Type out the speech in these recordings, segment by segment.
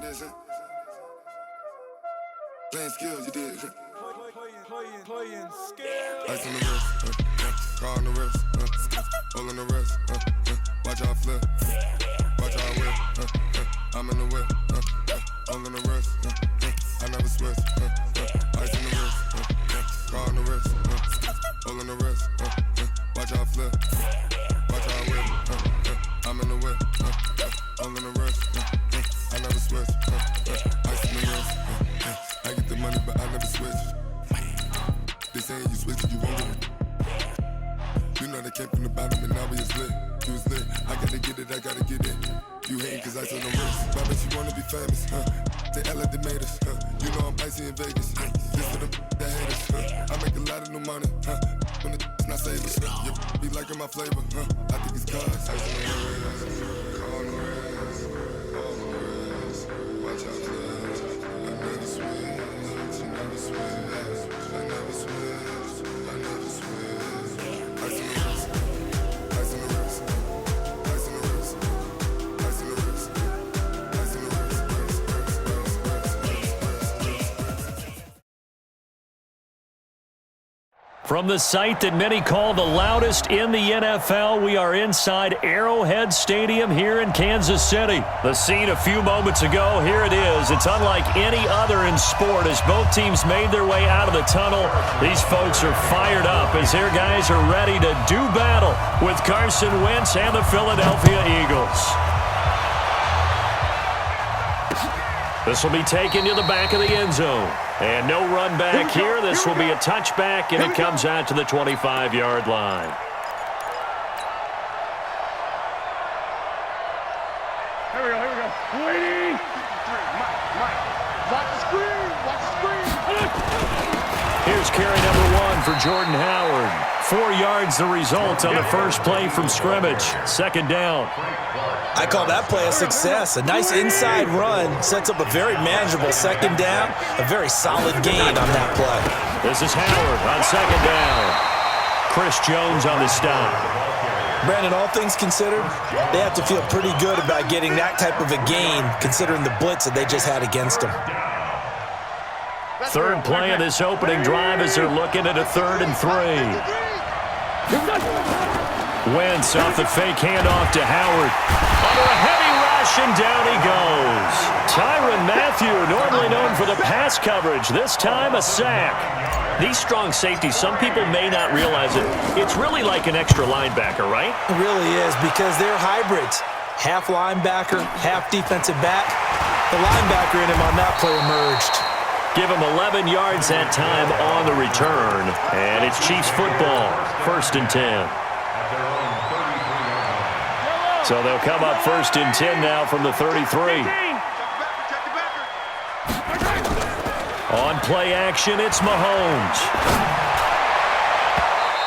this, huh? Playing skills, you did. Playing skills. Ice on the wrist, car on the wrist, hole in the wrist, watch how I flip, watch how I whip, I'm in the whip, hole in the wrist, I never switch, ice on the wrist, car on the wrist, hole in the wrist, watch how I flip, watch how I whip, I'm in the whip, hole in the wrist, I never switch, ice on the wrist, I get the money but I never switch. They saying you switch it, you won't get it. You know they came from the bottom and now we is lit. You was lit, I gotta get it, I gotta get it. You hating cause ice on the wrist. Why bet you wanna be famous, huh? They act like they made us, huh? You know I'm icy in Vegas. This for the that hate us, huh? I make a lot of new money, huh? When the not save us, you be liking my flavor, huh? I think it's cause ice on the wrist, car on the wrist, all on the wrist. Watch out, cuz I never switch, you never switch. From the site that many call the loudest in the NFL, we are inside Arrowhead Stadium here in Kansas City. The scene a few moments ago, here it is. It's unlike any other in sport as both teams made their way out of the tunnel. These folks are fired up as their guys are ready to do battle with Carson Wentz and the Philadelphia Eagles. This will be taken to the back of the end zone. And no run back here. This will be a touchback, and it comes out to the 25-yard line. Here we go. Waiting. Mike. Watch the screen. Here's carry number 1 for Jordan Howard. 4 yards the result on the first play from scrimmage. Second down. I call that play a success. A nice inside run sets up a very manageable second down. A very solid gain on that play. This is Howard on second down. Chris Jones on the stop. Brandon, all things considered, they have to feel pretty good about getting that type of a gain considering the blitz that they just had against them. Third play of this opening drive as they're looking at a 3rd and 3. Wentz off the fake handoff to Howard. Under a heavy rush, and down he goes. Tyrann Mathieu, normally known for the pass coverage, this time a sack. These strong safeties, some people may not realize it. It's really like an extra linebacker, right? It really is because they're hybrids. Half linebacker, half defensive back. The linebacker in him on that play emerged. Give him 11 yards that time on the return. And it's Chiefs football, 1st and 10. So they'll come up 1st and 10 now from the 33. On play action, it's Mahomes.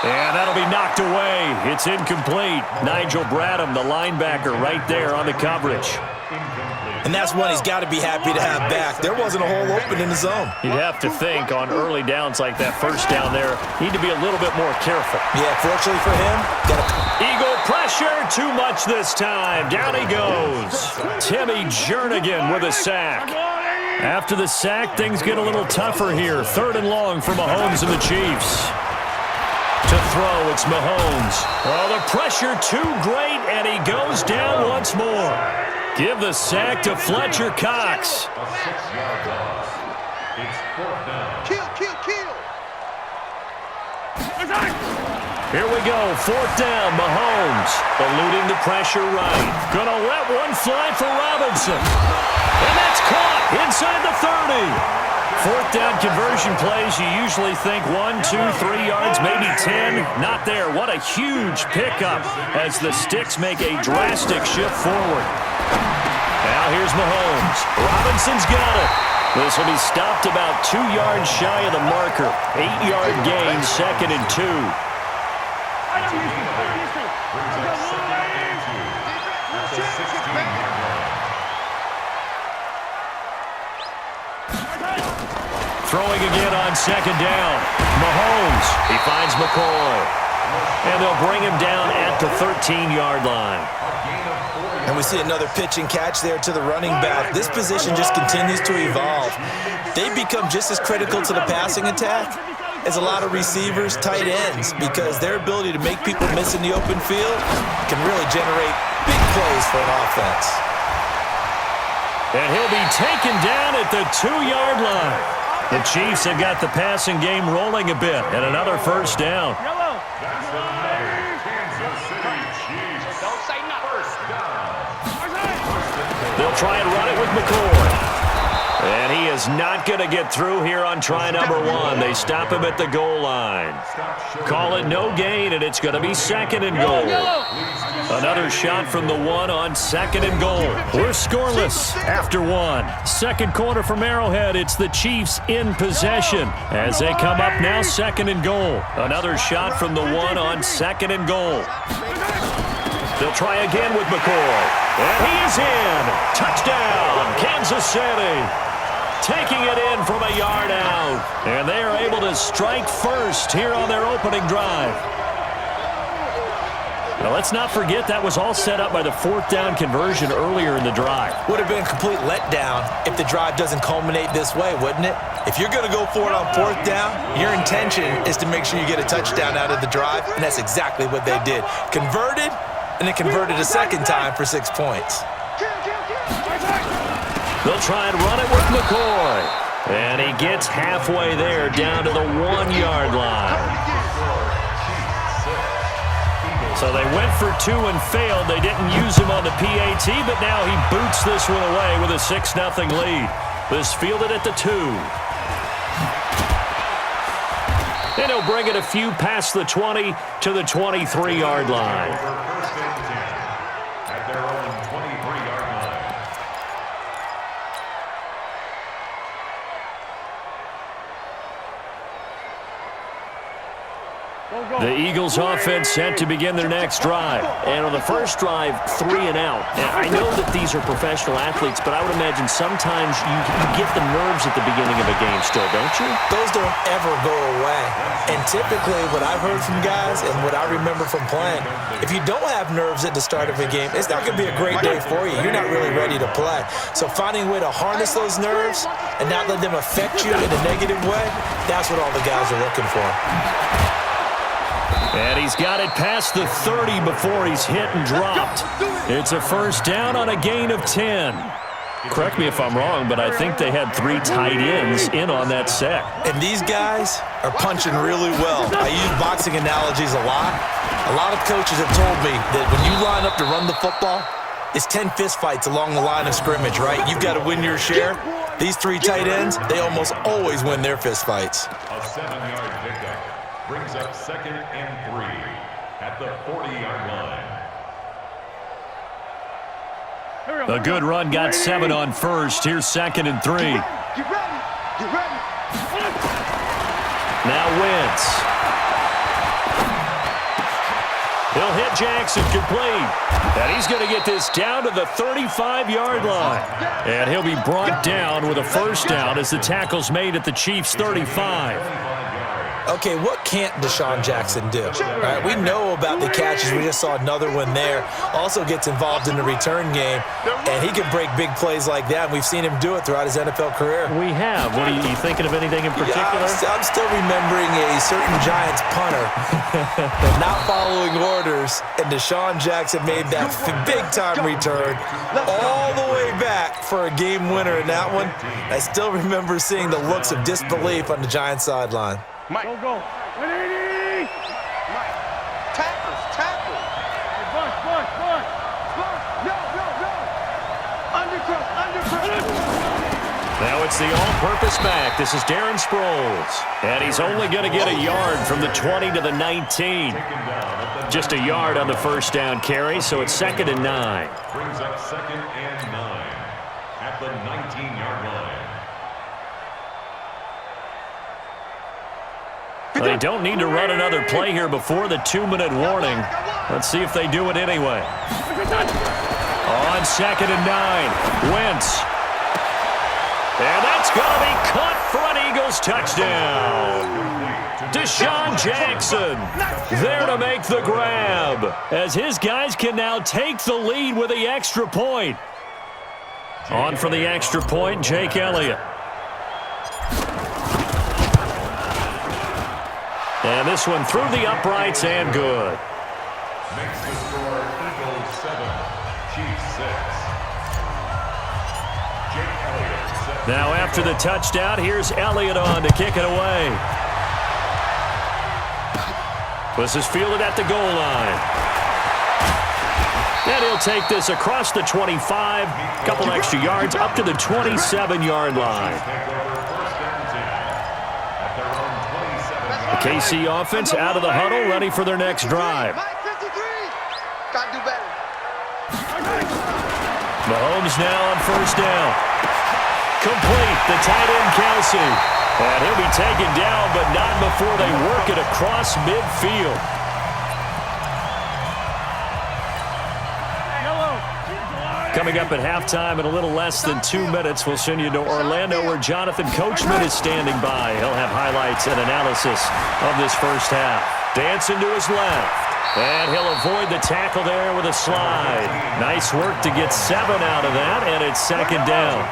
And that'll be knocked away. It's incomplete. Nigel Bradham, the linebacker, right there on the coverage. And that's one he's got to be happy to have back. There wasn't a hole open in the zone. You'd have to think on early downs like that first down there, need to be a little bit more careful. Yeah, fortunately for him, Eagle pressure, too much this time. Down he goes. Timmy Jernigan with a sack. After the sack, things get a little tougher here. 3rd and long for Mahomes and the Chiefs. To throw, it's Mahomes. Oh, the pressure too great, and he goes down once more. Give the sack to Fletcher Cox. Kill. Here we go, 4th down, Mahomes. Eluding the pressure right. Gonna let one fly for Robinson. And that's caught inside the 30. 4th down conversion plays, you usually think 1, 2, 3 yards, maybe 10. Not there. What a huge pickup as the Sticks make a drastic shift forward. Now here's Mahomes. Robinson's got it. This will be stopped about 2 yards shy of the marker. 8-yard gain, 2nd and 2. Throwing again on second down. Mahomes. He finds McCoy. And they'll bring him down at the 13-yard line. And we see another pitch and catch there to the running back. This position just continues to evolve. They become just as critical to the passing attack as a lot of receivers, tight ends, because their ability to make people miss in the open field can really generate big plays for an offense. And he'll be taken down at the 2-yard line. The Chiefs have got the passing game rolling a bit, and another first down. They'll try and run it with McCoy. And he is not going to get through here on try number 1. They stop him at the goal line. Call it no gain, and it's going to be 2nd and goal. Another shot from the 1 on 2nd and goal. We're scoreless after 1. Second quarter from Arrowhead. It's the Chiefs in possession as they come up now 2nd and goal. Another shot from the 1 on 2nd and goal. They'll try again with McCoy. And he is in. Touchdown, Kansas City. Taking it in from a yard out. And they are able to strike first here on their opening drive. Now, let's not forget that was all set up by the 4th down conversion earlier in the drive. Would have been a complete letdown if the drive doesn't culminate this way, wouldn't it? If you're going to go for it on 4th down, your intention is to make sure you get a touchdown out of the drive, and that's exactly what they did. Converted, and then converted a second time for 6 points. They'll try and run it with McCoy. And he gets halfway there down to the 1-yard line. So they went for 2 and failed. They didn't use him on the PAT, but now he boots this one away with a 6-0 lead. This fielded at the 2. And he'll bring it a few past the 20 to the 23-yard line. At their own 23-yard line. The Eagles offense set to begin their next drive. And on the first drive, 3 and out. And I know that these are professional athletes, but I would imagine sometimes you get the nerves at the beginning of a game still, don't you? Those don't ever go away. And typically what I've heard from guys and what I remember from playing, if you don't have nerves at the start of a game, it's not going to be a great day for you. You're not really ready to play. So finding a way to harness those nerves and not let them affect you in a negative way, that's what all the guys are looking for. And he's got it past the 30 before he's hit and dropped. It's a first down on a gain of 10. Correct me if I'm wrong, but I think they had 3 tight ends in on that set. And these guys are punching really well. I use boxing analogies a lot. A lot of coaches have told me that when you line up to run the football, it's 10 fistfights along the line of scrimmage, right? You've got to win your share. These 3 tight ends, they almost always win their fistfights. A 7-yard pickup brings up 2nd and 3 at the 40-yard line. A good run got 7 on first. Here's 2nd and 3. Get ready. Now Wentz. He'll hit Jackson complete. And he's going to get this down to the 35-yard line. And he'll be brought down with a first down as the tackle's made at the Chiefs' 35. Okay, what can't Deshaun Jackson do? Right, we know about the catches. We just saw another one there. Also gets involved in the return game, and he can break big plays like that. And we've seen him do it throughout his NFL career. We have. What are you thinking of anything in particular? Yeah, I'm still remembering a certain Giants punter not following orders, and Deshaun Jackson made that big-time return all the way back for a game winner in that one. I still remember seeing the looks of disbelief on the Giants sideline. Mike. Go. Ready. Mike. Tackle. Bush. No. Undercross. Now it's the all-purpose back. This is Darren Sproles. And he's only going to get a yard from the 20 to the 19. Just a yard on the first down carry, so it's 2nd and 9. Brings up 2nd and 9 at the 19-yard line. They don't need to run another play here before the 2-minute warning. Let's see if they do it anyway. On 2nd and 9, Wentz. And that's going to be caught for an Eagles touchdown. Deshaun Jackson there to make the grab, as his guys can now take the lead with the extra point. On for the extra point, Jake Elliott. And this one through the uprights and good. Makes the score Eagles 7, Chiefs 6. Jake Elliott set. Now after the touchdown, here's Elliott on to kick it away. This is fielded at the goal line. And he'll take this across the 25, couple extra yards up to the 27-yard line. The KC offense out of the huddle, ready for their next drive. Mahomes now on first down. Complete, the tight end Kelsey. And he'll be taken down, but not before they work it across midfield. Coming up at halftime in a little less than 2 minutes, we'll send you to Orlando where Jonathan Coachman is standing by. He'll have highlights and analysis of this first half. Dancing to his left. And he'll avoid the tackle there with a slide. Nice work to get 7 out of that, and it's second down.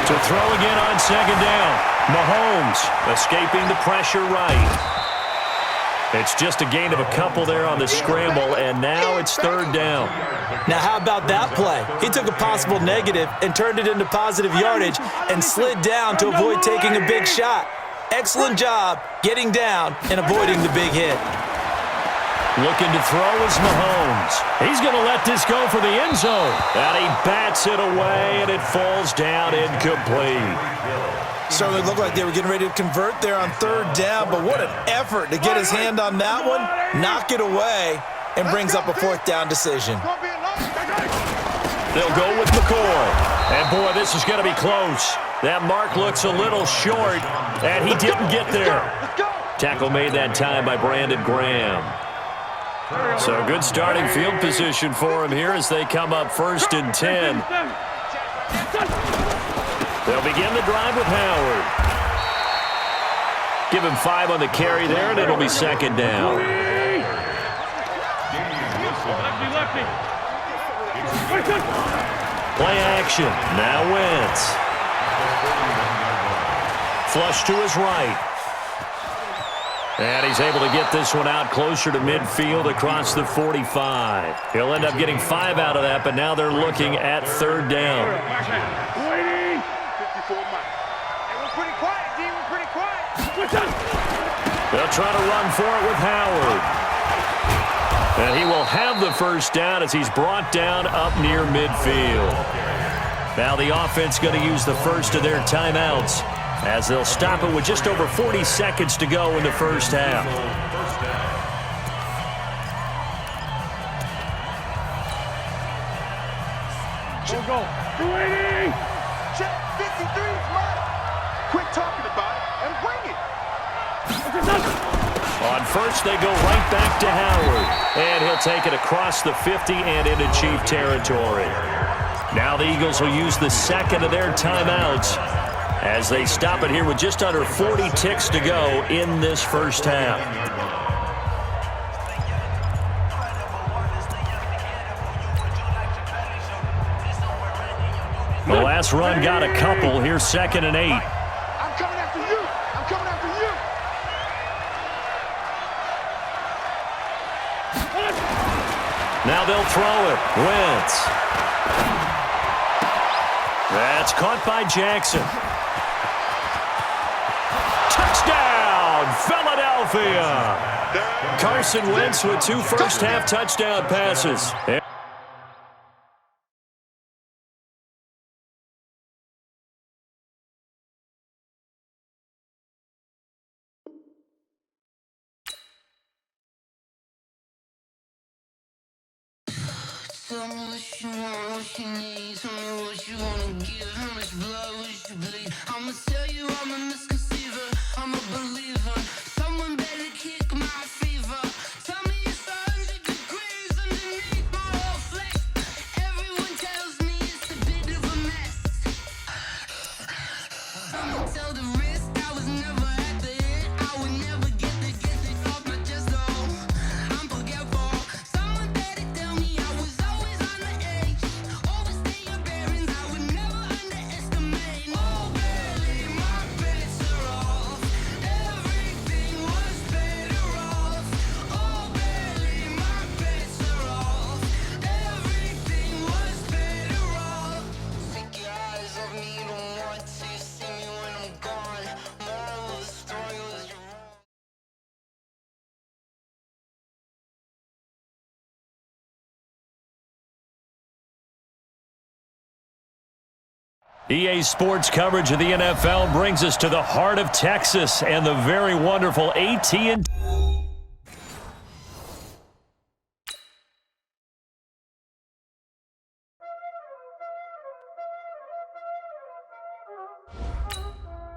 To throw again on second down. Mahomes escaping the pressure right. It's just a gain of a couple there on the scramble, and now it's third down. Now, how about that play? He took a possible negative and turned it into positive yardage and slid down to avoid taking a big shot. Excellent job getting down and avoiding the big hit. Looking to throw is Mahomes. He's going to let this go for the end zone. And he bats it away, and it falls down incomplete. Certainly looked like they were getting ready to convert there on third down, but what an effort to get his hand on that one, knock it away, and brings up a fourth down decision. They'll go with McCoy. And, boy, this is going to be close. That mark looks a little short, and he didn't get there. Tackle made that time by Brandon Graham. So good starting field position for him here as they come up 1st and 10. They'll begin the drive with Howard. Give him 5 on the carry there, and it'll be second down. Play action. Now Wentz. Flush to his right. And he's able to get this one out closer to midfield across the 45. He'll end up getting 5 out of that, but now they're looking at third down. They'll try to run for it with Howard. And he will have the first down as he's brought down up near midfield. Now the offense going to use the first of their timeouts as they'll stop it with just over 40 seconds to go in the first half. Go. 280. Check 53 is mine. Quit talking about it and bring it. On first, they go right back to Howard. And he'll take it across the 50 and into Chief territory. Now the Eagles will use the second of their timeouts as they stop it here with just under 40 ticks to go in this first half. The last run got a couple. Here's 2nd and 8. I'm coming after you. I'm coming after you. Now they'll throw it. Wentz. That's caught by Jackson. Touchdown, Philadelphia. Carson Wentz with 2 first-half touchdown passes. Tell me what you want, what you need. Tell me what you wanna give. How much blood would you bleed? I'ma tell you I'm a misconceiver. I'm a believer. Someone better kick my fever. Tell me it's 100 degrees underneath my whole flesh. Everyone tells me it's a bit of a mess. EA Sports coverage of the NFL brings us to the heart of Texas and the very wonderful AT&T. Y'all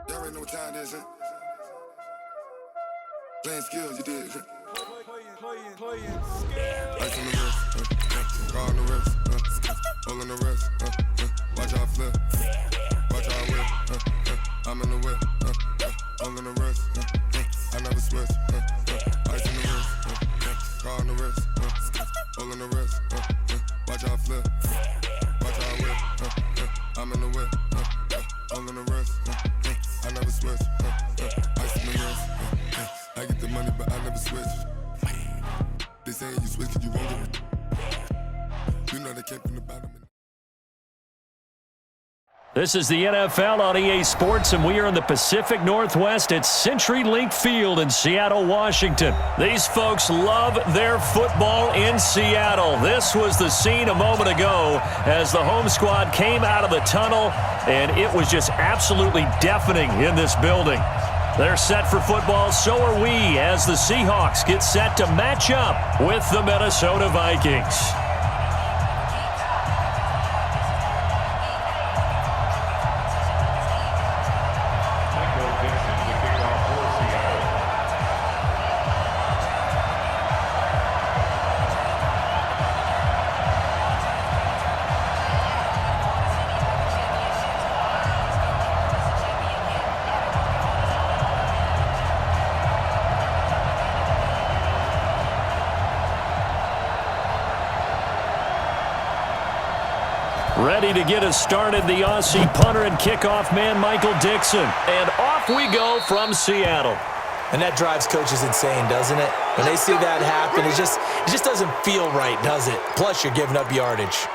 already know what time it is, huh? Playing skills, you did. Ice on the wrist, car on the wrist, hole on the wrist, watch how I flip, watch how I whip, I'm in the whip, hole on the wrist, I never switch, ice on the wrist, car on the wrist, hole on the wrist, watch how I flip, watch how I whip, I'm in the whip, hole on the wrist, I never switch, ice on the wrist, I get the money but I never switch. They saying you switch cause you won't get it. You know they came from the bottom. This is the NFL on EA Sports, and we are in the Pacific Northwest at CenturyLink Field in Seattle, Washington. These folks love their football in Seattle. This was the scene a moment ago as the home squad came out of the tunnel, and it was just absolutely deafening in this building. They're set for football, so are we, as the Seahawks get set to match up with the Minnesota Vikings. Ready to get us started, the Aussie punter and kickoff man, Michael Dixon. And off we go from Seattle. And that drives coaches insane, doesn't it? When they see that happen, it just doesn't feel right, does it? Plus, you're giving up yardage.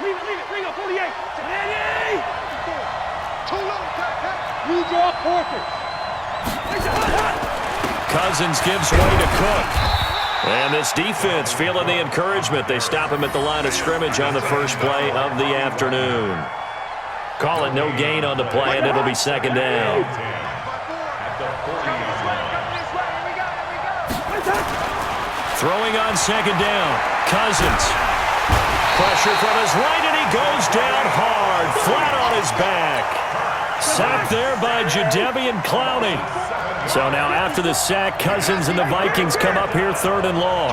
Leave it. Bring up 48. Eddie! Too low, you draw forfeit. Cousins gives way to Cook. And this defense feeling the encouragement. They stop him at the line of scrimmage on the first play of the afternoon. Call it no gain on the play, and it'll be second down. Throwing on second down. Cousins. Pressure from his right, and he goes down hard, flat on his back. Sacked there by Jadeveon Clowney. So now after the sack, Cousins and the Vikings come up here third and long.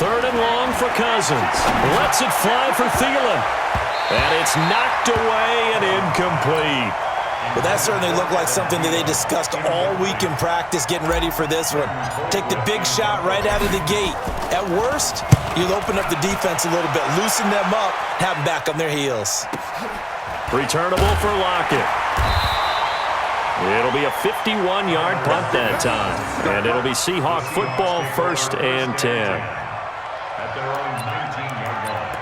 Third and long for Cousins. Lets it fly for Thielen. And it's knocked away and incomplete. Well, that certainly looked like something that they discussed all week in practice getting ready for this one. Take the big shot right out of the gate. At worst, you'll open up the defense a little bit, loosen them up, have them back on their heels. Returnable for Lockett. It'll be a 51-yard punt that time. And it'll be Seahawk football, 1st and 10. At their own 19-yard line.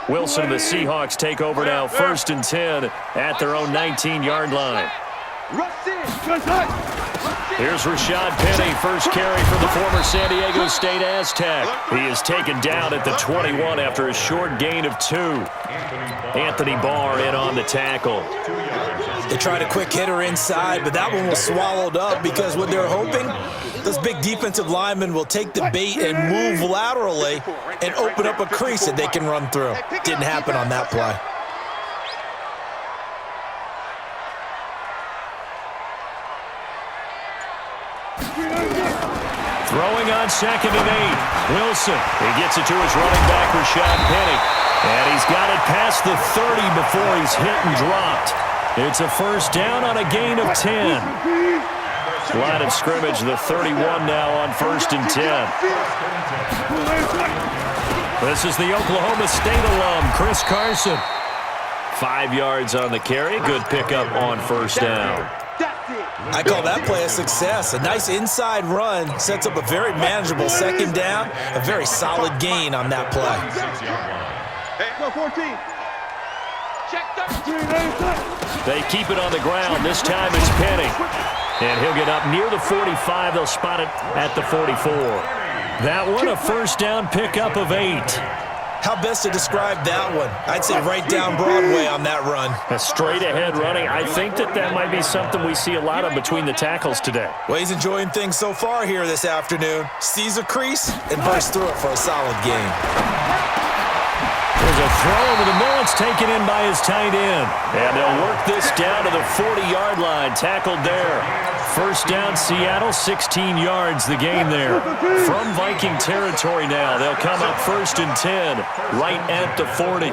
Wilson and the Seahawks take over now, 1st and 10 at their own 19-yard line. Here's Rashad Penny, first carry for the former San Diego State Aztec. He is taken down at the 21 after a short gain of 2. Anthony Barr in on the tackle. They tried a quick hitter inside, but that one was swallowed up because what they're hoping, those big defensive linemen will take the bait and move laterally and open up a crease that they can run through. Didn't happen on that play. Throwing on 2nd and 8. Wilson, he gets it to his running back, Rashad Penny. And he's got it past the 30 before he's hit and dropped. It's a first down on a gain of 10. Line of scrimmage, the 31 now on 1st and 10. This is the Oklahoma State alum, Chris Carson. 5 yards on the carry. Good pickup on first down. I call that play a success. A nice inside run sets up a very manageable second down. A very solid gain on that play. Hey, go 14. Check 13. They keep it on the ground. This time it's Penny. And he'll get up near the 45. They'll spot it at the 44. That one, a first down pickup of 8. How best to describe that one? I'd say right down Broadway on that run. A straight-ahead running. I think that might be something we see a lot of between the tackles today. Well, he's enjoying things so far here this afternoon. Sees a crease and bursts through it for a solid gain. There's a throw over the middle. It's taken in by his tight end. And they'll work this down to the 40-yard line. Tackled there. First down, Seattle, 16 yards the gain there. From Viking territory now, they'll come up 1st and 10, right at the 40.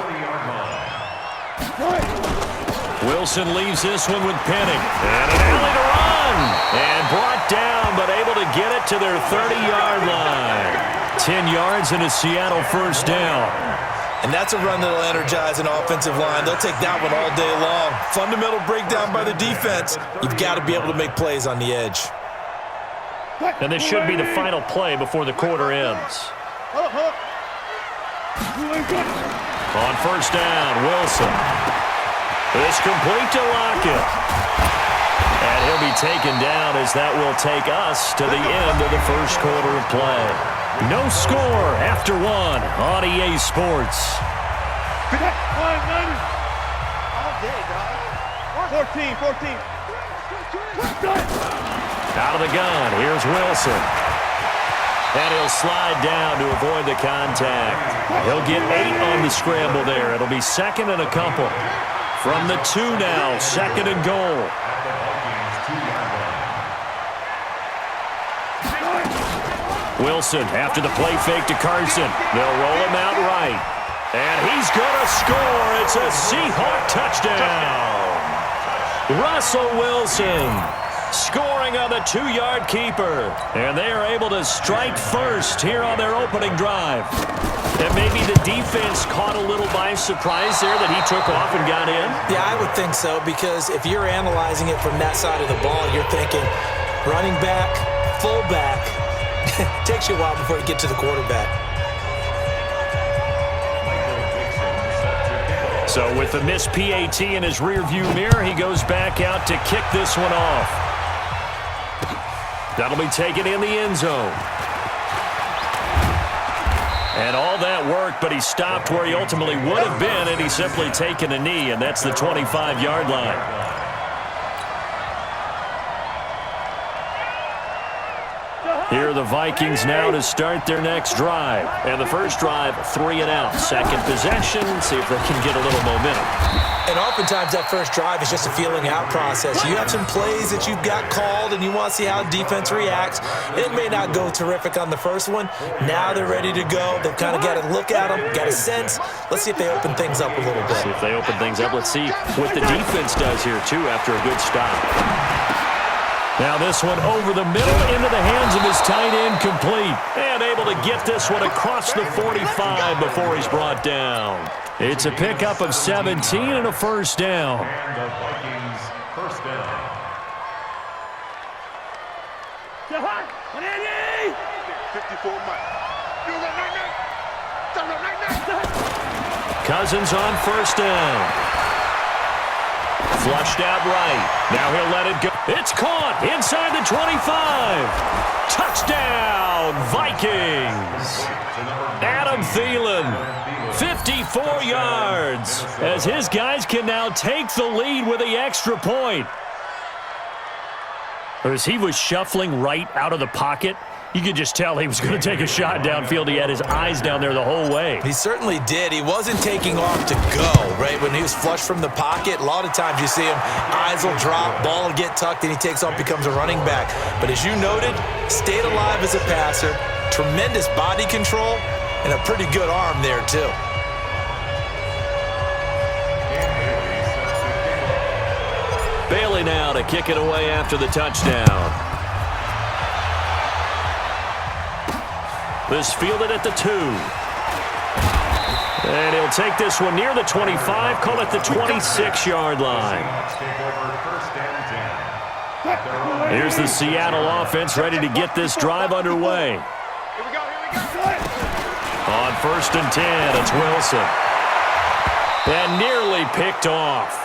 Wilson leaves this one with Penning. And an alley to run. And brought down, but able to get it to their 30-yard line. 10 yards and a Seattle first down. And that's a run that'll energize an offensive line. They'll take that one all day long. Fundamental breakdown by the defense. You've got to be able to make plays on the edge. And this should be the final play before the quarter ends. On first down, Wilson. It's complete to Lockett. And he'll be taken down as that will take us to the end of the first quarter of play. No score after 1 on EA Sports. All day, dog. 14. Out of the gun, here's Wilson. And he'll slide down to avoid the contact. He'll get 8 on the scramble there. It'll be 2nd and a couple. From the 2 now, 2nd and goal. Wilson after the play fake to Carson. They'll roll him out right. And he's going to score. It's a Seahawk touchdown. Russell Wilson scoring on the 2-yard keeper. And they are able to strike first here on their opening drive. And maybe the defense caught a little by surprise there that he took off and got in. Yeah, I would think so, because if you're analyzing it from that side of the ball, you're thinking running back, fullback. Takes you a while before you get to the quarterback. So with the missed PAT in his rearview mirror, he goes back out to kick this one off. That'll be taken in the end zone. And all that work, but he stopped where he ultimately would have been, and he's simply taken a knee, and that's the 25-yard line. Here are the Vikings now to start their next drive. And the first drive, 3 and out. Second possession, see if they can get a little momentum. And oftentimes that first drive is just a feeling out process. You have some plays that you've got called and you want to see how defense reacts. It may not go terrific on the first one. Now they're ready to go. They've kind of got to look at them, got a sense. Let's see if they open things up a little bit. See if they open things up. Let's see what the defense does here, too, after a good stop. Now this one over the middle into the hands of his tight end, complete. And able to get this one across the 45 before he's brought down. It's a pickup of 17 and a first down. And the Vikings first down. 54 Mike. Cousins on first down. Flushed out right. Now he'll let it go. It's caught inside the 25. Touchdown, Vikings. Adam Thielen, 54 yards, as his guys can now take the lead with the extra point. As he was shuffling right out of the pocket, you could just tell he was going to take a shot downfield. He had his eyes down there the whole way. He certainly did. He wasn't taking off to go, right? When he was flush from the pocket, a lot of times you see him, eyes will drop, ball will get tucked, and he takes off, becomes a running back. But as you noted, stayed alive as a passer, tremendous body control, and a pretty good arm there, too. Bailey now to kick it away after the touchdown. This fielded at the 2. And he'll take this one near the 25, call it the 26-yard line. Here's the Seattle offense ready to get this drive underway. On 1st and 10, it's Wilson. And nearly picked off.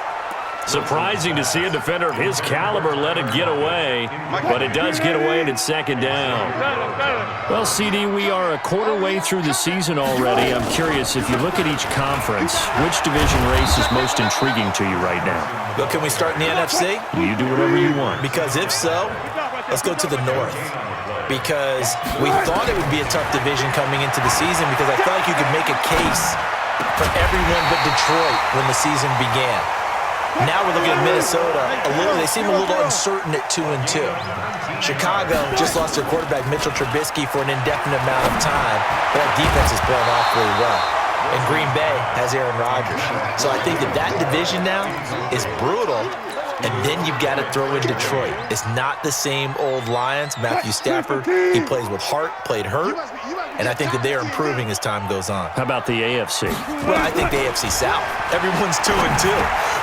Surprising to see a defender of his caliber let it get away, but it does get away and it's 2nd down. Well, CD, we are a quarter way through the season already. I'm curious, if you look at each conference, which division race is most intriguing to you right now? Well, can we start in the NFC? You do whatever you want. Because if so, let's go to the North. Because we thought it would be a tough division coming into the season because I felt like you could make a case for everyone but Detroit when the season began. Now we're looking at Minnesota. They seem a little uncertain at 2-2. Chicago just lost their quarterback, Mitchell Trubisky, for an indefinite amount of time. But that defense is playing awfully well. And Green Bay has Aaron Rodgers. So I think that division now is brutal. And then you've got to throw in Detroit. It's not the same old Lions. Matthew Stafford, he plays with heart, played hurt. And I think that they are improving as time goes on. How about the AFC? Well, I think the AFC South. Everyone's 2-2.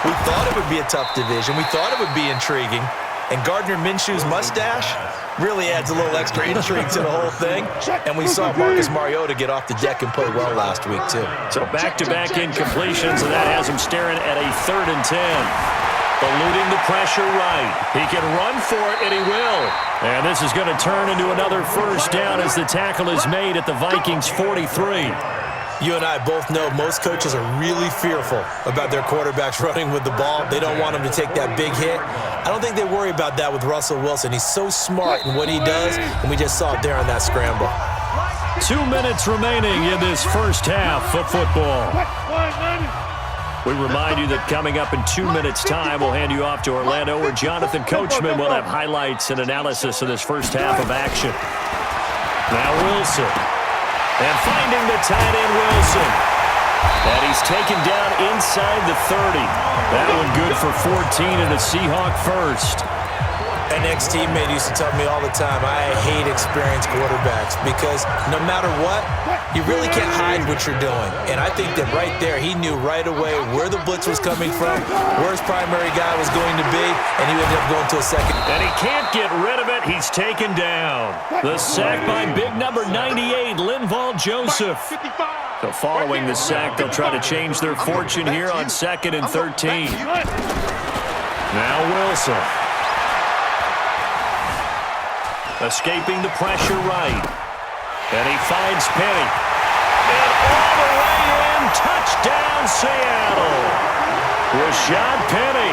We thought it would be a tough division. We thought it would be intriguing. And Gardner Minshew's mustache really adds a little extra intrigue to the whole thing. And we saw Marcus Mariota get off the deck and play well last week, too. So back-to-back incompletions, and that has him staring at a 3rd and 10. Eluding the pressure right. He can run for it, and he will. And this is going to turn into another 1st down as the tackle is made at the Vikings' 43. You and I both know most coaches are really fearful about their quarterbacks running with the ball. They don't want them to take that big hit. I don't think they worry about that with Russell Wilson. He's so smart in what he does, and we just saw it there on that scramble. 2 minutes remaining in this first half of football. We remind you that coming up in 2 minutes' time, we'll hand you off to Orlando, where Jonathan Coachman will have highlights and analysis of this first half of action. Now Wilson. And finding the tight end, Wilson. And he's taken down inside the 30. That one good for 14 and a Seahawk first. An ex-teammate used to tell me all the time, I hate experienced quarterbacks because no matter what, you really can't hide what you're doing. And I think that right there, he knew right away where the blitz was coming from, where his primary guy was going to be, and he ended up going to a second. And he can't get rid of it. He's taken down. The sack by big number 98, Linval Joseph. So following the sack, they'll try to change their fortune here on 2nd and 13. Now Wilson. Escaping the pressure right. And he finds Penny. And all the way in, touchdown Seattle. Rashad Penny,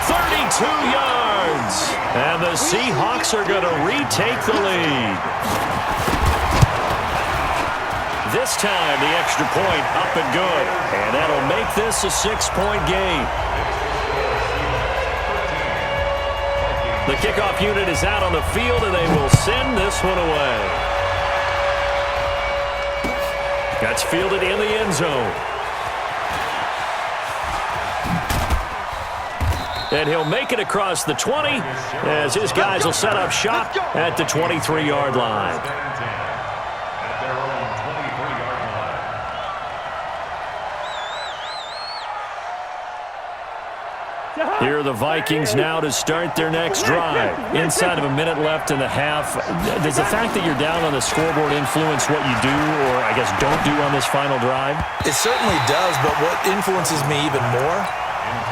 32 yards. And the Seahawks are going to retake the lead. This time, the extra point up and good. And that'll make this a 6-point game. The kickoff unit is out on the field, and they will send this one away. That's fielded in the end zone. And he'll make it across the 20 as his guys will set up shop at the 23-yard line. Here are the Vikings now to start their next drive. Inside of a minute left in the half. Does the fact that you're down on the scoreboard influence what you do or, I guess, don't do on this final drive? It certainly does, but what influences me even more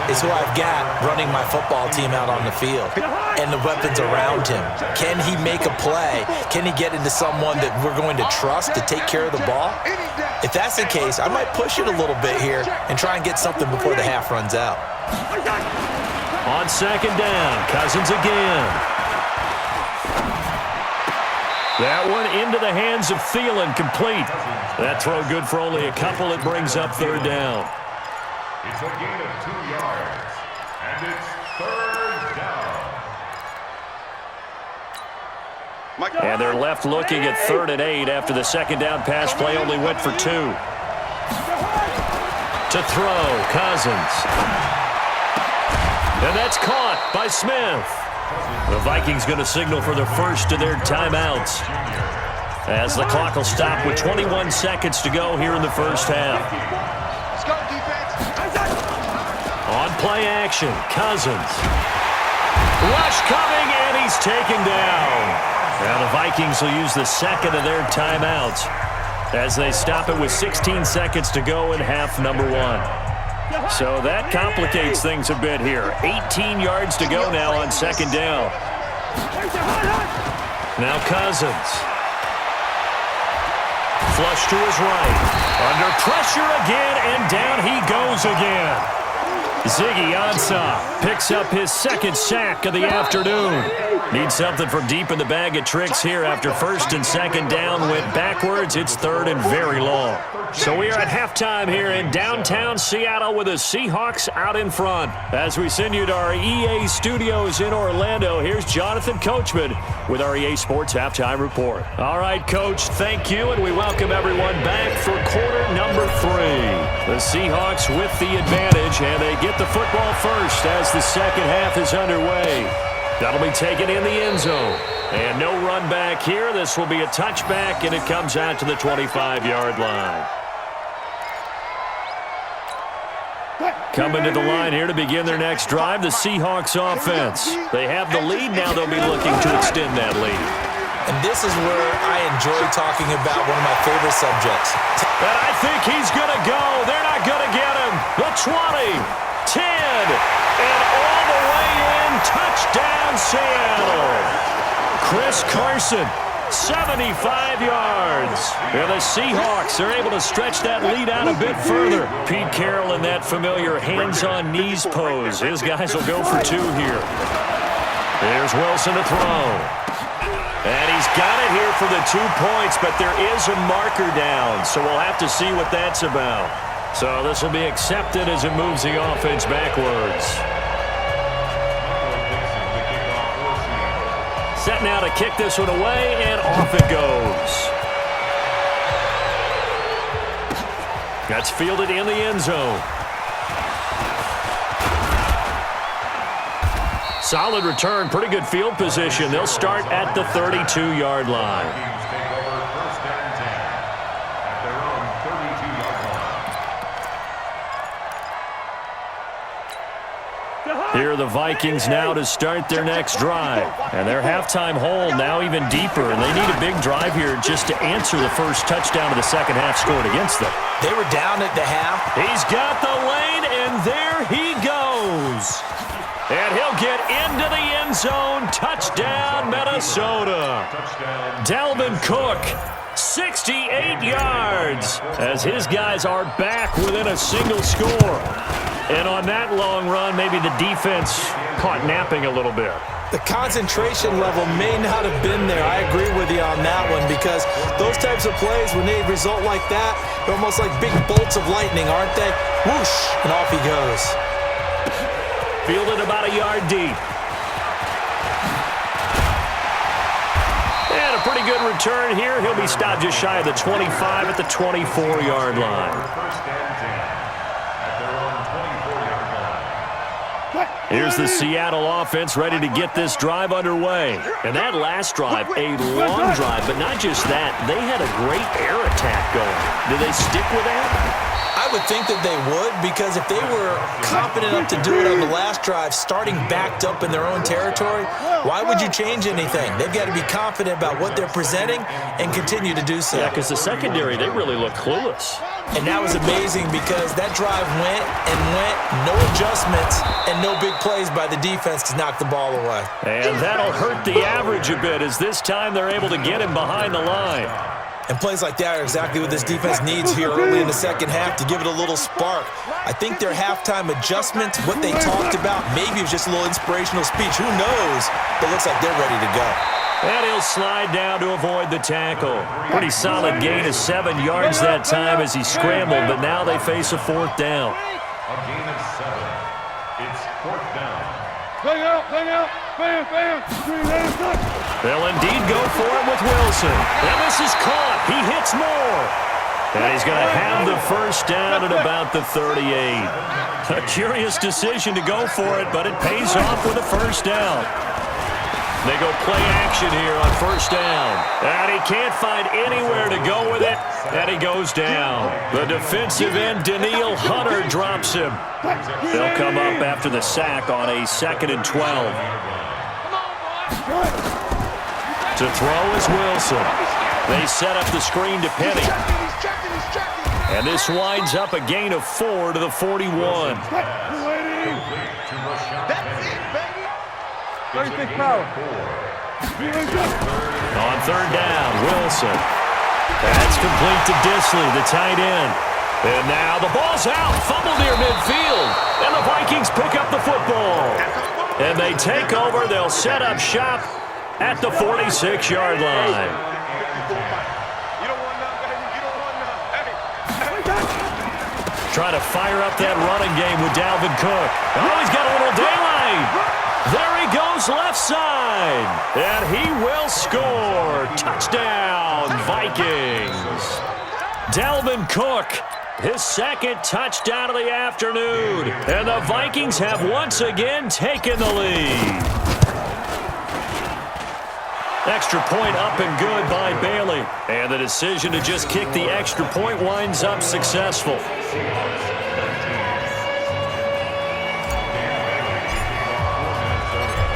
is who I've got running my football team out on the field and the weapons around him. Can he make a play? Can he get into someone that we're going to trust to take care of the ball? If that's the case, I might push it a little bit here and try and get something before the half runs out. On 2nd down, Cousins again. That one into the hands of Thielen, complete. That throw good for only a couple. It brings up 3rd down. It's a gain of 2 yards, and it's 3rd down. And they're left looking at 3rd and 8 after the 2nd down pass play only went for 2. To throw, Cousins. And that's caught by Smith. The Vikings going to signal for the first of their timeouts. as the clock will stop with 21 seconds to go here in the first half. Let's go, defense. On play action, Cousins. Rush coming, and he's taken down. Now the Vikings will use the second of their timeouts as they stop it with 16 seconds to go in half number one. So that complicates things a bit here. 18 yards to go now on second down. Now Cousins. Flush to his right. Under pressure again, and down he goes again. Ziggy Ansah picks up his second sack of the afternoon. Needs something from deep in the bag of tricks here after first and second down went backwards. It's third and very long. So we are at halftime here in downtown Seattle with the Seahawks out in front. As we send you to our EA studios in Orlando, here's Jonathan Coachman with our EA Sports Halftime Report. All right, Coach, thank you, and we welcome everyone back for quarter number 3. The Seahawks with the advantage, and they get the football first as the second half is underway. That'll be taken in the end zone. And no run back here. This will be a touchback, and it comes out to the 25-yard line. Coming to the line here to begin their next drive, the Seahawks offense. They have the lead. Now they'll be looking to extend that lead. And this is where I enjoy talking about one of my favorite subjects. And I think he's going to go. They're not going to get him. The 20, 10, and all the way in. Touchdown, Seattle. Chris Carson, 75 yards. And the Seahawks are able to stretch that lead out a bit further. Pete Carroll in that familiar hands-on-knees pose. His guys will go for 2 here. There's Wilson to throw. And he's got it here for the 2 points, but there is a marker down, so we'll have to see what that's about. So this will be accepted as it moves the offense backwards. Set now to kick this one away, and off it goes. That's fielded in the end zone. Solid return, pretty good field position. They'll start at the 32-yard line. Here are the Vikings now to start their next drive. And their halftime hole now even deeper, and they need a big drive here just to answer the first touchdown of the second half scored against them. They were down at the half. He's got the lane, and there he goes. And he'll get into the end zone. Touchdown, Minnesota. Dalvin Cook, 68 yards, as his guys are back within a single score. And on that long run, maybe the defense caught napping a little bit. The concentration level may not have been there. I agree with you on that one, because those types of plays, when they result like that, they're almost like big bolts of lightning, aren't they? Whoosh, and off he goes. Fielded about a yard deep. And a pretty good return here. He'll be stopped just shy of the 25 at the 24-yard line. Here's the Seattle offense ready to get this drive underway. And that last drive, a long drive, but not just that. They had a great air attack going. Do they stick with that? I would think that they would, because if they were confident enough to do it on the last drive, starting backed up in their own territory, why would you change anything? They've got to be confident about what they're presenting and continue to do so. Yeah, because the secondary, they really look clueless. And that was amazing, because that drive went and went, no adjustments, and no big plays by the defense to knock the ball away. And that'll hurt the average a bit, as this time they're able to get him behind the line. And plays like that are exactly what this defense needs here early in the second half to give it a little spark. I think their halftime adjustments, what they talked about, maybe it was just a little inspirational speech. Who knows? But it looks like they're ready to go. And he'll slide down to avoid the tackle. Pretty solid gain of 7 yards that time as he scrambled, but now they face a 4th down. A gain of 7. It's 4th down. Bang out, bam, bam. They'll indeed go for it with Wilson. And this is caught. He hits more. And he's going to have the first down at about the 38. A curious decision to go for it, but it pays off with a first down. They go play action here on first down. And he can't find anywhere to go with it. And he goes down. The defensive end, Daniil Hunter, drops him. They'll come up after the sack on a 2nd and 12. To throw is Wilson. They set up the screen to Penny. And this winds up a gain of 4 to the 41. On 3rd down, Wilson. That's complete to Disley, the tight end. And now the ball's out, fumbled near midfield. And the Vikings pick up the football. And they take over. They'll set up shop at the 46-yard line. Trying to fire up that running game with Dalvin Cook. Oh, he's got a little daylight. There he goes left side. And he will score. Touchdown, Vikings. Dalvin Cook, his 2nd touchdown of the afternoon. And the Vikings have once again taken the lead. Extra point up and good by Bailey. And the decision to just kick the extra point winds up successful.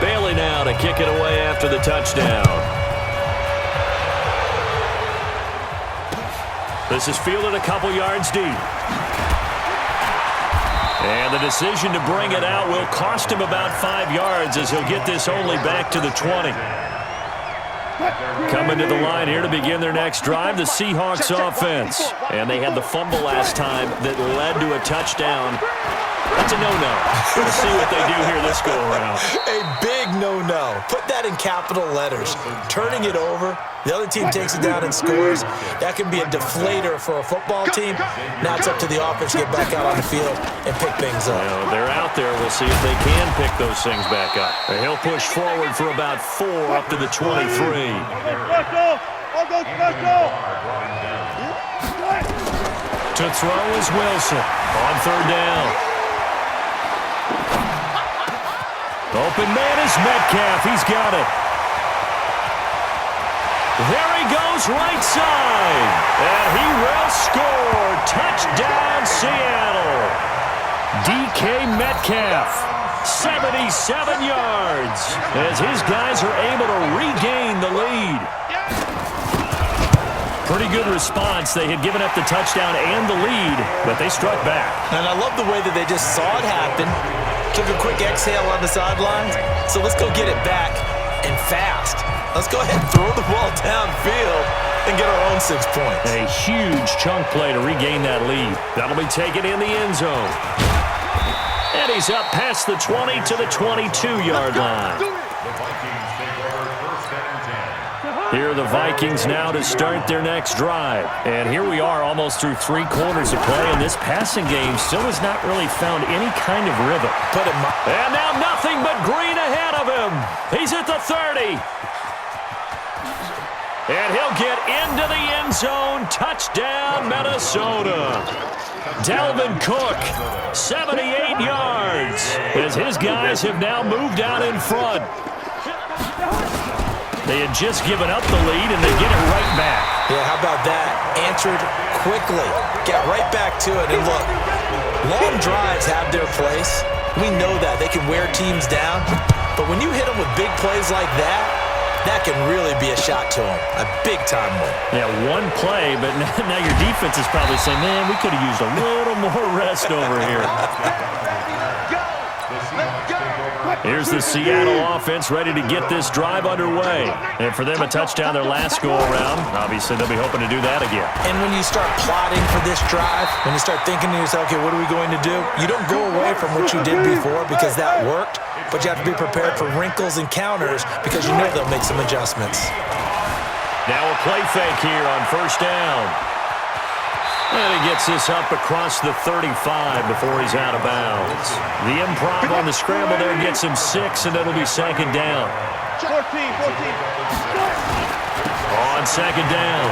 Bailey now to kick it away after the touchdown. This is fielded a couple yards deep. And the decision to bring it out will cost him about 5 yards as he'll get this only back to the 20. Coming to the line here to begin their next drive, the Seahawks offense. And they had the fumble last time that led to a touchdown. That's a no-no. Let's see what they do here this go-around. A big no-no. Put that in capital letters. Turning it over, the other team takes it down and scores. That can be a deflator for a football team. Now it's up to the offense to get back out on the field and pick things up. Well, they're out there. We'll see if they can pick those things back up. And he'll push forward for about 4 up to the 23. To throw is Wilson on 3rd down. Open man is Metcalf. He's got it. There he goes right side. And he will score. Touchdown, Seattle. DK Metcalf, 77 yards, as his guys are able to regain the lead. Pretty good response. They had given up the touchdown and the lead, but they struck back. And I love the way that they just saw it happen. Took a quick exhale on the sidelines. So let's go get it back and fast. Let's go ahead and throw the ball downfield and get our own 6 points. A huge chunk play to regain that lead. That'll be taken in the end zone. And he's up past the 20 to the 22-yard line. Here are the Vikings now to start their next drive. And here we are almost through 3 quarters of play, and this passing game still has not really found any kind of rhythm. And now nothing but green ahead of him. He's at the 30. And he'll get into the end zone. Touchdown, Minnesota. Dalvin Cook, 78 yards, as his guys have now moved out in front. They had just given up the lead, and they get it right back. Yeah, how about that? Answered quickly. Get right back to it. And look, long drives have their place. We know that. They can wear teams down. But when you hit them with big plays like that, that can really be a shot to them. A big-time one. Yeah, one play, but now your defense is probably saying, man, we could have used a little more rest over here. Here's the Seattle offense ready to get this drive underway. And for them, a touchdown their last go-around. Obviously, they'll be hoping to do that again. And when you start plotting for this drive, when you start thinking to yourself, okay, what are we going to do? You don't go away from what you did before because that worked, but you have to be prepared for wrinkles and counters because you know they'll make some adjustments. Now a play fake here on first down. And he gets this up across the 35 before he's out of bounds. The improv on the scramble there gets him 6, and it'll be second down. 14. On second down,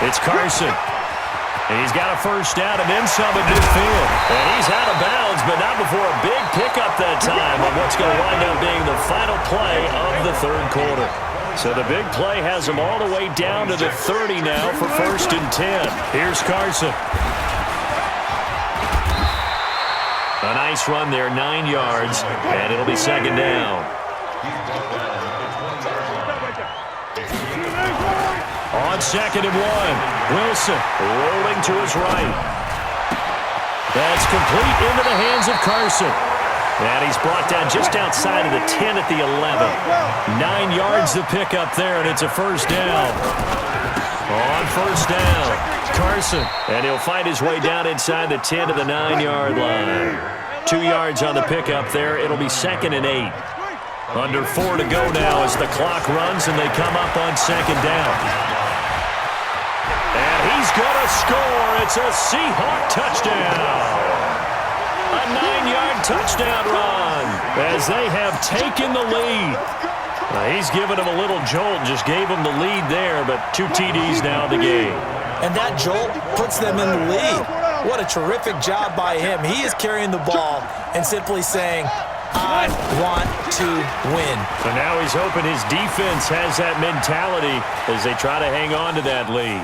it's Carson. He's got a first down and then some at midfield. And he's out of bounds, but not before a big pickup that time on what's going to wind up being the final play of the third quarter. So the big play has him all the way down to the 30 now for 1st and 10. Here's Carson. A nice run there, 9 yards, and it'll be 2nd down. On 2nd and 1, Wilson rolling to his right. That's complete into the hands of Carson. And he's brought down just outside of the 10 at the 11. 9 yards to pick up there, and it's a first down. On first down, Carson. And he'll find his way down inside the 10 to the 9-yard line. 2 yards on the pickup there. It'll be 2nd and 8. Under 4 to go now as the clock runs and they come up on 2nd down. And he's going to score. It's a Seahawk touchdown. A 9-yard touchdown run as they have taken the lead. He's given him a little jolt, just gave him the lead there, but 2 TDs now in the game. And that jolt puts them in the lead. What a terrific job by him. He is carrying the ball and simply saying, I want to win. So now he's hoping his defense has that mentality as they try to hang on to that lead.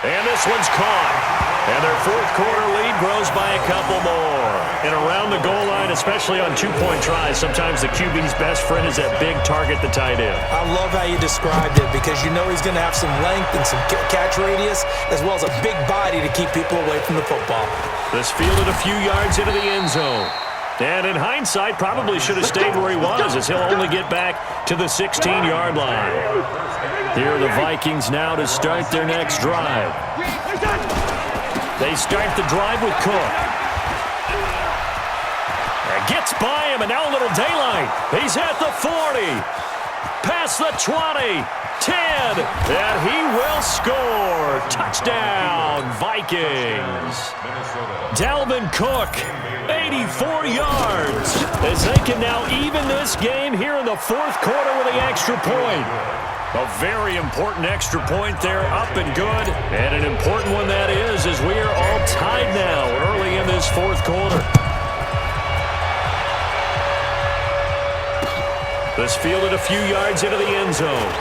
And this one's caught. And their fourth quarter lead grows by a couple more. And around the goal line, especially on 2-point tries, sometimes the QB's best friend is that big target, the tight end. I love how you described it because you know he's going to have some length and some catch radius as well as a big body to keep people away from the football. This fielded a few yards into the end zone. And in hindsight, probably should have stayed where he was as he'll only get back to the 16-yard line. Here are the Vikings now to start their next drive. They start the drive with Cook. Gets by him, and now a little daylight. He's at the 40. Past the 20. 10. And he will score. Touchdown, Vikings. Dalvin Cook, 84 yards. As they can now even this game here in the fourth quarter with the extra point. A very important extra point there, up and good. And an important one that is, as we are all tied now early in this fourth quarter. This fielded a few yards into the end zone.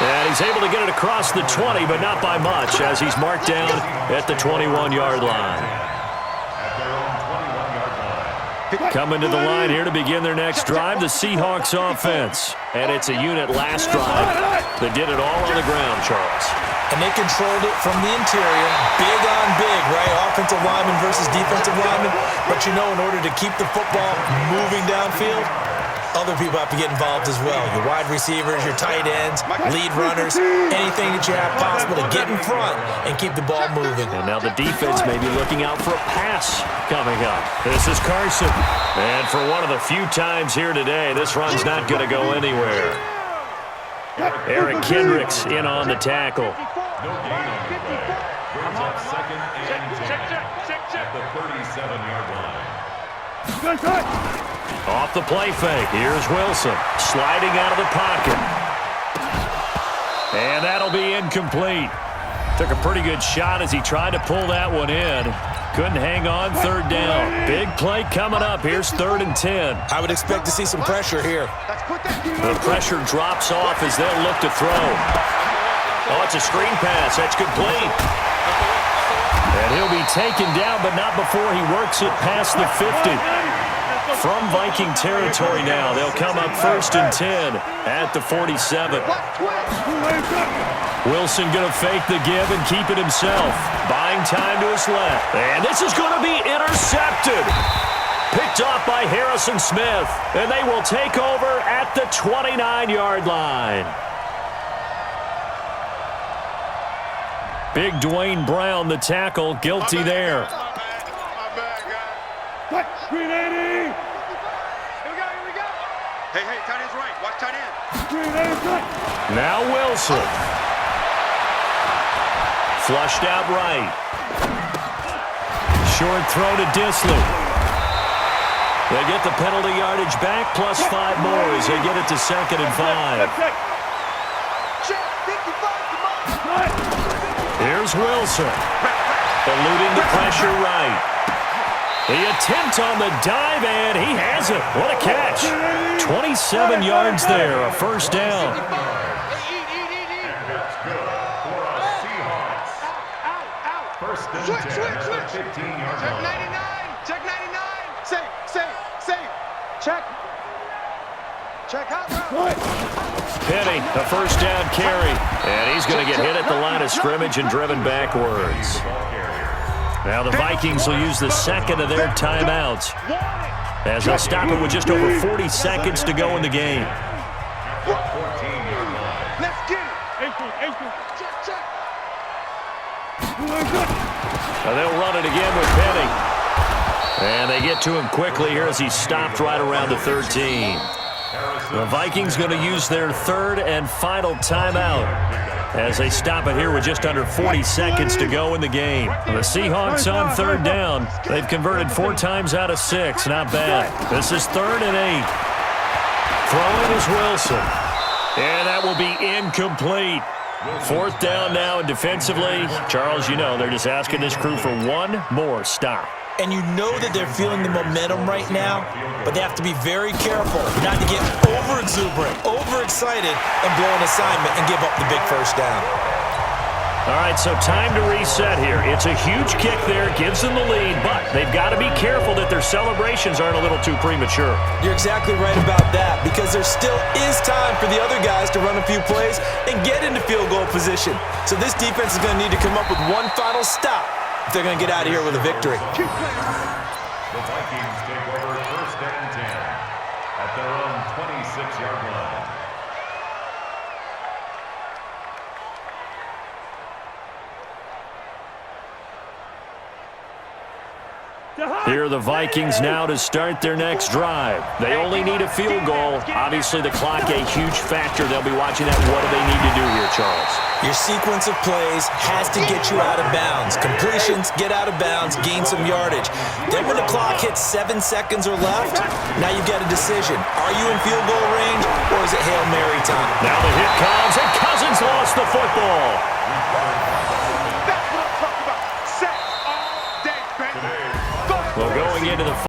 And he's able to get it across the 20, but not by much, as he's marked down at the 21-yard line. Coming to the line here to begin their next drive, the Seahawks offense. And it's a unit last drive that did it all on the ground, Charles. And they controlled it from the interior, big on big, right? Offensive lineman versus defensive lineman. But you know, in order to keep the football moving downfield, other people have to get involved as well. Your wide receivers, your tight ends, lead runners, anything that you have possible to get in front and keep the ball moving. And now the defense may be looking out for a pass coming up. This is Carson. And for one of the few times here today, this run's not going to go anywhere. Eric Kendricks in on the tackle. No gain on the play. Brings up 2nd and 10 at the 37-yard line. Off the play fake. Here's Wilson sliding out of the pocket. And that'll be incomplete. Took a pretty good shot as he tried to pull that one in. Couldn't hang on, 3rd down. Big play coming up. Here's 3rd and 10. I would expect to see some pressure here. The pressure drops off as they'll look to throw. Oh, it's a screen pass. That's complete. And he'll be taken down, but not before he works it past the 50. From Viking territory now, they'll come up 1st and 10 at the 47. Wilson going to fake the give and keep it himself. Buying time to his left. And this is going to be intercepted. Picked off by Harrison Smith. And they will take over at the 29-yard line. Big Dwayne Brown, the tackle, guilty there. Green 80. Here we go. Hey, tight end's right. Watch tight end. Green 80. Now Wilson. Flushed out right. Short throw to Disley. They get the penalty yardage back, plus 5 more as they get it to 2nd and 5. Check. 55, come on. Here's Wilson. Eluding the pressure right. The attempt on the dive, and he has it. What a catch. 27 yards there, a first down. And it's good for a Seahawks. First and 10 at the 15-yard Check line. 99. Check 99. Save. Check. Check out. Penny, the first down carry. And he's going to get hit at the line of scrimmage and driven backwards. Now the Vikings will use the second of their timeouts as they'll stop it with just over 40 seconds to go in the game. Let's get it. Check. Now they'll run it again with Penny. And they get to him quickly here as he's stopped right around the 13. The Vikings going to use their third and final timeout as they stop it here with just under 40 seconds to go in the game. The Seahawks on third down. They've converted 4 times out of 6. Not bad. This is 3rd and 8. Throwing is Wilson. And that will be incomplete. 4th down now, and defensively, Charles, you know, they're just asking this crew for one more stop. And you know that they're feeling the momentum right now, but they have to be very careful not to get over-exuberant, overexcited, and blow an assignment and give up the big first down. All right, so time to reset here. It's a huge kick there, gives them the lead, but they've got to be careful that their celebrations aren't a little too premature. You're exactly right about that, because there still is time for the other guys to run a few plays and get into field goal position. So this defense is going to need to come up with one final stop if they're going to get out of here with a victory. The Vikings take over 1st and 10 at their own 26-yard line. Here are the Vikings now to start their next drive. They only need a field goal. Obviously, the clock a huge factor. They'll be watching that. What do they need to do here, Charles? Your sequence of plays has to get you out of bounds. Completions, get out of bounds, gain some yardage. Then when the clock hits 7 seconds or left, now you've got a decision. Are you in field goal range, or is it Hail Mary time? Now the hit comes, and Cousins lost the football. That's what I'm talking about. Set all day, baby. Well, going into the